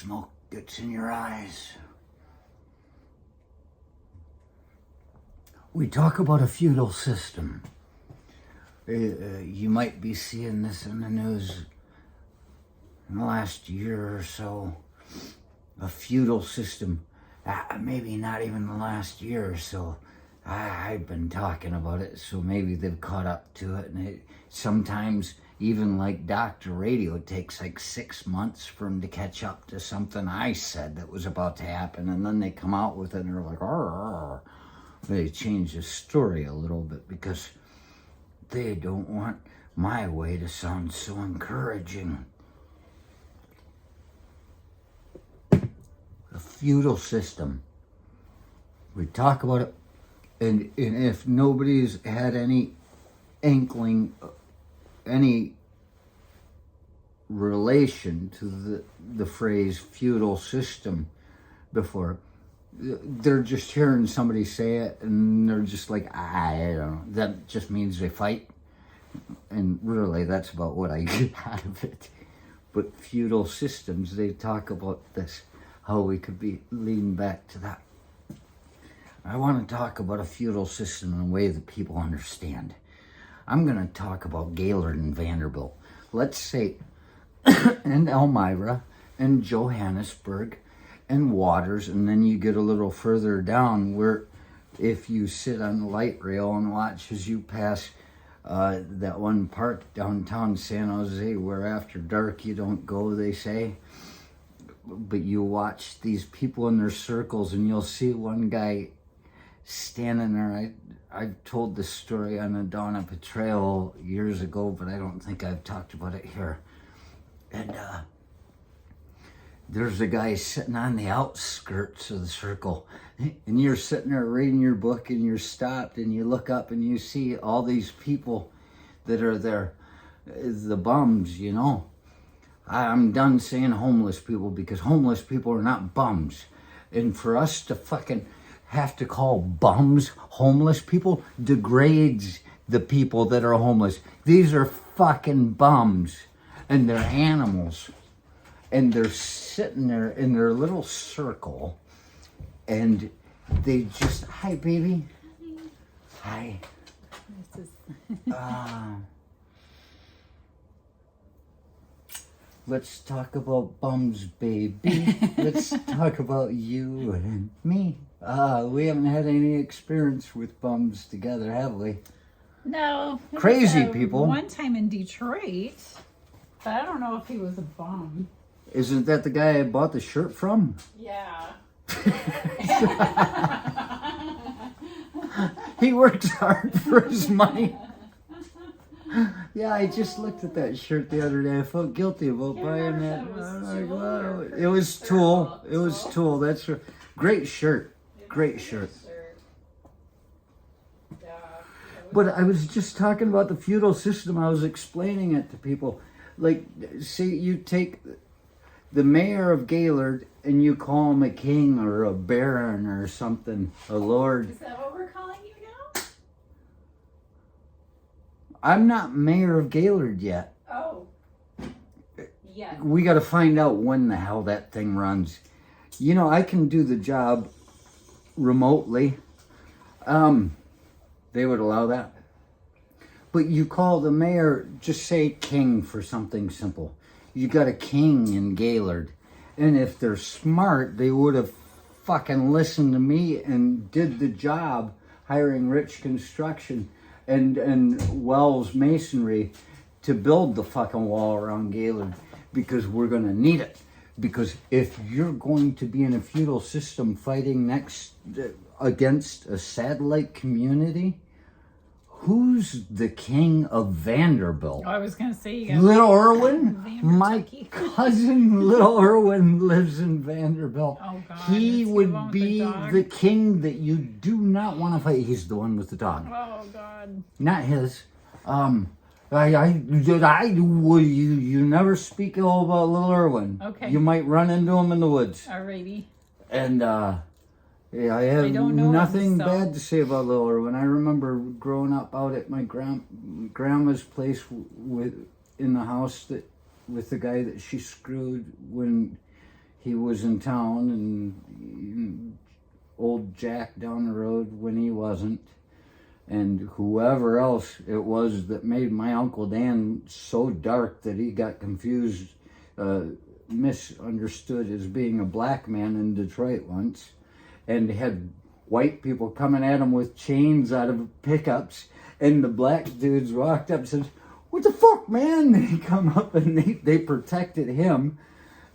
smoke gets in your eyes. We talk about a feudal system. You might be seeing this in the news in the last year or so. A feudal system. Maybe not even the last year or so. I've been talking about it, so maybe they've caught up to it. And sometimes, even like Dr. Radio, it takes like 6 months for them to catch up to something I said that was about to happen. And then they come out with it and they're like, arr. They change the story a little bit because they don't want my way to sound so encouraging. A feudal system. We talk about it, and if nobody's had any inkling, any relation to the phrase feudal system before, they're just hearing somebody say it and they're just like, I don't know. That just means they fight. And really, that's about what I get out of it. But feudal systems, they talk about this, how we could be leading back to that. I want to talk about a feudal system in a way that people understand. I'm going to talk about Gaylord and Vanderbilt. Let's say, and Elmira and Johannesburg and Waters, and then you get a little further down where if you sit on the light rail and watch as you pass that one park downtown San Jose where after dark you don't go, they say, but you watch these people in their circles and you'll see one guy standing there. I told this story on the Dawn of Betrayal years ago, but I don't think I've talked about it here. And there's a guy sitting on the outskirts of the circle, and you're sitting there reading your book and you're stopped and you look up and you see all these people that are there, the bums, you know. I'm done saying homeless people because homeless people are not bums. And for us to fucking have to call bums homeless people degrades the people that are homeless. These are fucking bums, and they're animals. And they're sitting there in their little circle, and they just, hi, baby. Hi. Let's talk about bums, baby. Let's talk about you and me. We haven't had any experience with bums together, have we? No. Crazy people. One time in Detroit, but I don't know if he was a bum. Isn't that the guy I bought the shirt from? Yeah. He works hard for his money. Yeah, I just looked at that shirt the other day. I felt guilty about buying that. It was Tool. It was Tool. That's a great shirt. Great shirt. But I was just talking about the feudal system. I was explaining it to people. Like, see, you take the mayor of Gaylord and you call him a king or a baron or something, a lord. Is that what we're calling you now? I'm not mayor of Gaylord yet. Oh. Yeah. We got to find out when the hell that thing runs. You know, I can do the job remotely. They would allow that. But you call the mayor, just say king for something simple. You got a king in Gaylord. And if they're smart, they would have fucking listened to me and did the job hiring Rich Construction and Wells Masonry to build the fucking wall around Gaylord, because we're going to need it. Because if you're going to be in a feudal system fighting against a satellite community, who's the king of Vanderbilt? I was going to say you got Little Irwin? My cousin Little Irwin lives in Vanderbilt. Oh, God. He would be the king that you do not want to fight. He's the one with the dog. Oh, God. Not his. You never speak ill about Little Irwin. Okay. You might run into him in the woods. Alrighty. And yeah, I have nothing bad to say about Little Irwin. I remember growing up out at my grandma's place in the house with the guy that she screwed when he was in town, and old Jack down the road when he wasn't, and whoever else it was that made my Uncle Dan so dark that he got confused, misunderstood as being a black man in Detroit once, and had white people coming at him with chains out of pickups, and the black dudes walked up and said, "What the fuck, man?" And he come up and they protected him,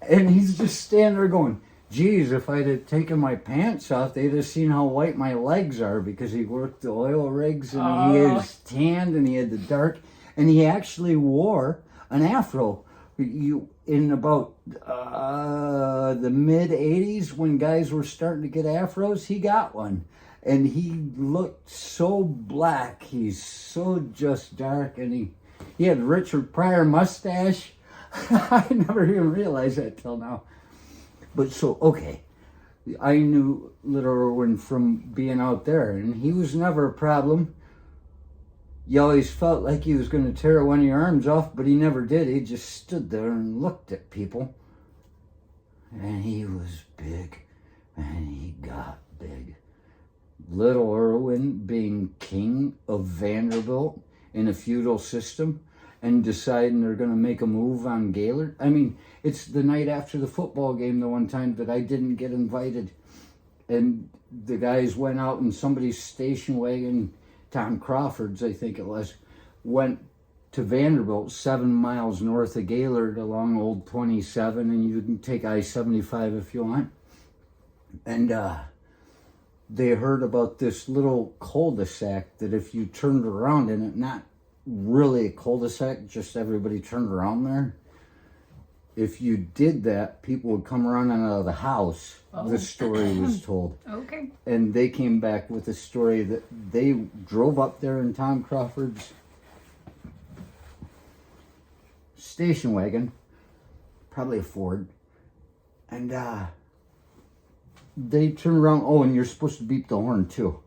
and he's just standing there going, "Geez, if I'd have taken my pants off, they'd have seen how white my legs are," because he worked the oil rigs, and he is tanned, and he had the dark, and he actually wore an afro. In about the mid 80s, when guys were starting to get afros, he got one, and he looked so black. He's so just dark, and he had Richard Pryor mustache. I never even realized that till now. But so, okay, I knew little Irwin from being out there, and he was never a problem. You always felt like he was going to tear one of your arms off, but he never did. He just stood there and looked at people. And he was big, and he got big. Little Irwin being king of Vanderbilt in a feudal system and deciding they're going to make a move on Gaylord. I mean, it's the night after the football game the one time that I didn't get invited. And the guys went out in somebody's station wagon, Tom Crawford's, I think it was, went to Vanderbilt, 7 miles north of Gaylord along Old 27, and you can take I-75 if you want. And they heard about this little cul-de-sac that if you turned around in it, not really a cul-de-sac, just everybody turned around there. If you did that, people would come running out of the house. Oh. The story was told. Okay. And they came back with a story that they drove up there in Tom Crawford's station wagon, probably a Ford, and they turned around. Oh, and you're supposed to beep the horn too.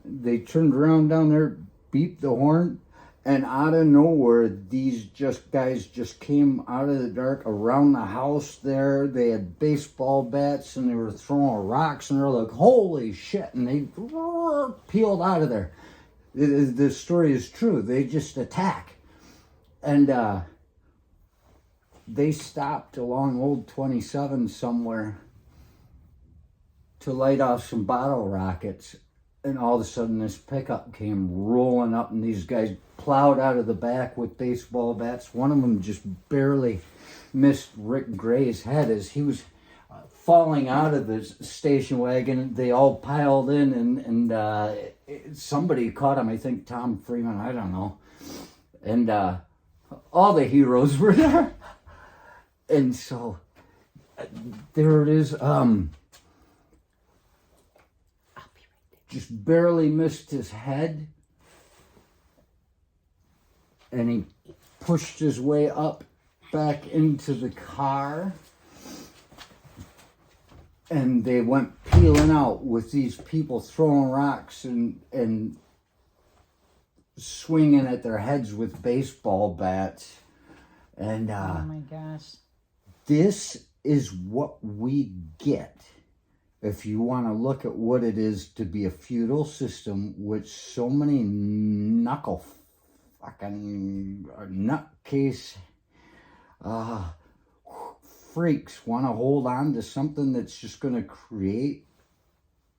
They turned around down there, beeped the horn, and out of nowhere, these guys just came out of the dark around the house there. They had baseball bats, and they were throwing rocks, and they're like, "Holy shit!" And they peeled out of there. The story is true. They just attack. And they stopped along Old 27 somewhere to light off some bottle rockets. And all of a sudden, this pickup came rolling up, and these guys plowed out of the back with baseball bats. One of them just barely missed Rick Gray's head as he was falling out of the station wagon. They all piled in, and somebody caught him. I think Tom Freeman. I don't know. And all the heroes were there. And so there it is. Just barely missed his head, and he pushed his way up back into the car, and they went peeling out with these people throwing rocks and swinging at their heads with baseball bats. And oh my gosh, this is what we get if you want to look at what it is to be a feudal system, which so many nutcase freaks want to hold on to something that's just going to create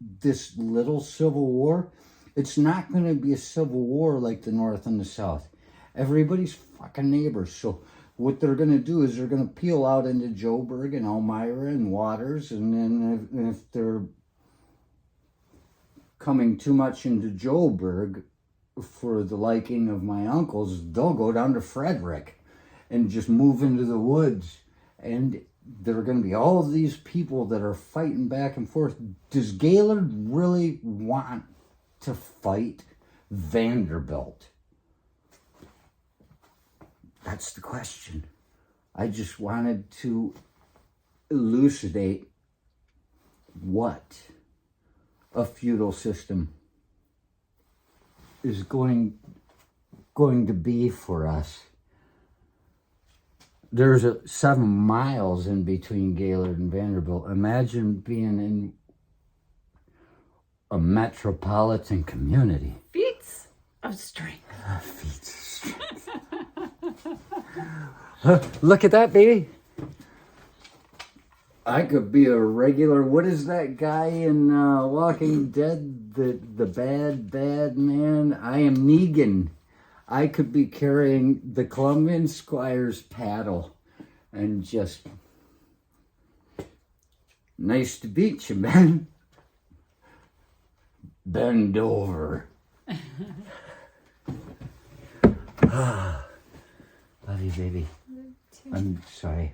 this little civil war. It's not going to be a civil war like the North and the South. Everybody's fucking neighbors. So what they're going to do is they're going to peel out into Joburg and Elmira and Waters, and then if they're coming too much into Joburg for the liking of my uncles, they'll go down to Frederick and just move into the woods. And there are going to be all of these people that are fighting back and forth. Does Gaylord really want to fight Vanderbilt? That's the question. I just wanted to elucidate what a feudal system is going to be for us. There's 7 miles in between Gaylord and Vanderbilt. Imagine being in a metropolitan community. Feats of strength. Feats of strength. Look at that, baby. I could be a regular. What is that guy in Walking Dead? The bad man. I am Negan. I could be carrying the Columbian Squire's paddle and just, nice to meet you, man. Bend over. Love you, baby. I'm sorry.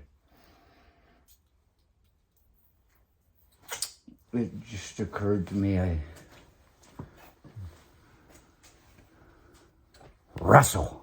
It just occurred to me, wrestle.